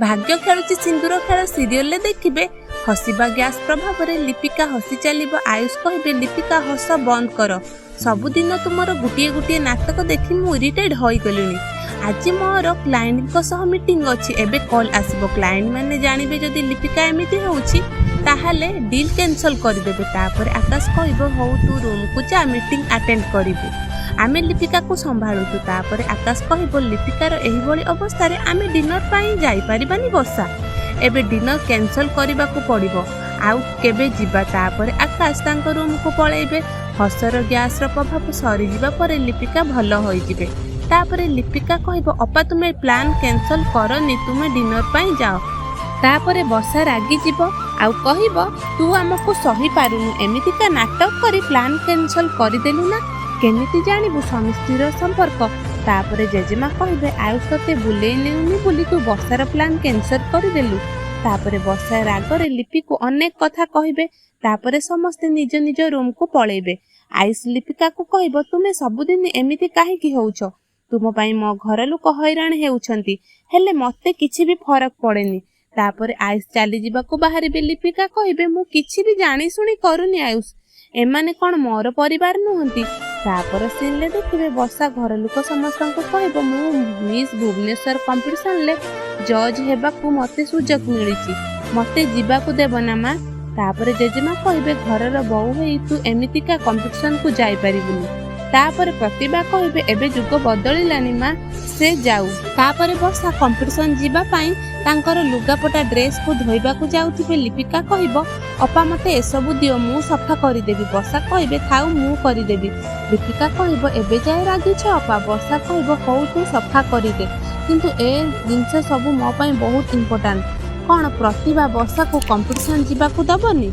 भाग्य खेलुची सिंदूर खेल सीरियल देखिए हसिबा गैस प्रभाव में लिपिका हसी चलो आयुष कहे लिपिका हस बंद कर सबुदिन तुमर गोटे गोटे नाटक देखी मु इरिटेड हो गली आज मोर क्लाइंट मीटिंग अच्छी एबे कॉल आसबो क्लाइंट माने जानिबे जदि लिपिका एमिति होउची ताहाले डील कैंसल करदेबे तापर आकाश कहबो हो तू रूम को जा मीटिंग अटेंड करिबु आमे लिपिका को संभाळुतु तापर आकाश कहबो लिपिकार एही भली अवस्था रे आमे डिनर पाई जाई परिबानी बसा एबे डिनर कैंसल करबा को पड़िबो आउ केबे जिबा तापर आकाश तांको रूम को पळेबे हसर गैस रो प्रभाव सरी जिबा परे लिपिका भलो होई जिबे तापरे लिपिका कहबो अपा तुमे प्लान कैंसल करनी तुमे डिनर पाई जाओ तापरे बसा रागी जीवो आउ कहबो तू हमको सही पारुनु एमितिका नाटक करी प्लान कैंसल करदेलु ना केमिति जानिबु स्वामी स्थिर संपर्क तापरे जेजेमा कहबे आयुष तते बुलेई नेउनी बोली तू बसार प्लान कैंसल करदेलु तापरे बसा रागरे लिपि को अनेक कथा कहबे तापरे समस्ते निज निज रूम को पळेबे आयुष लिपिका को कहबो तुमे सबुदिन एमिति काहे की होउछो तुम पाई मो घर लोक हैरान हेउछंती हेले मते किछि भी फरक पड़ेनी तापरे आयुष चली जिबाको बाहरिबे लिपिका कहबे मु किछि भी जानी सुनी करूनी आयुष एमाने कोन मोर परिवार नुहंती तापर सीन देखिए बसा घर लोक समस्त कहब मु मिस भुवनेश्वर कंपटीशन ले जज हेबाकू मते सुजोग मिली मते जीवाकू देव ना माँ तापर जेजेमा कहबे घरर बहु होई तू एमितिका कंपटीशन को जाई परिबुनी तापर प्रतिभा कहबे एबे जुग बदलिलानी माँ से जाऊ तापर बसा कंपटीशन जीवा पाई तांकर लुगापटा ड्रेस को धोइबा को जाउथिबे लिपिका कहबो अपा मते एसबु दियो मु सफा करिदेबी बसा कहबे थाउ मु करिदेबी लिपिका कहबो एबे जाय रागी छ अपा बसा कहबो हो तू सफा करिदे किंतु ए जिंस सब मो पई बहुत इंपोर्टेंट कोन प्रतिभा बसा को कंपटीशन जीवा को दबनी।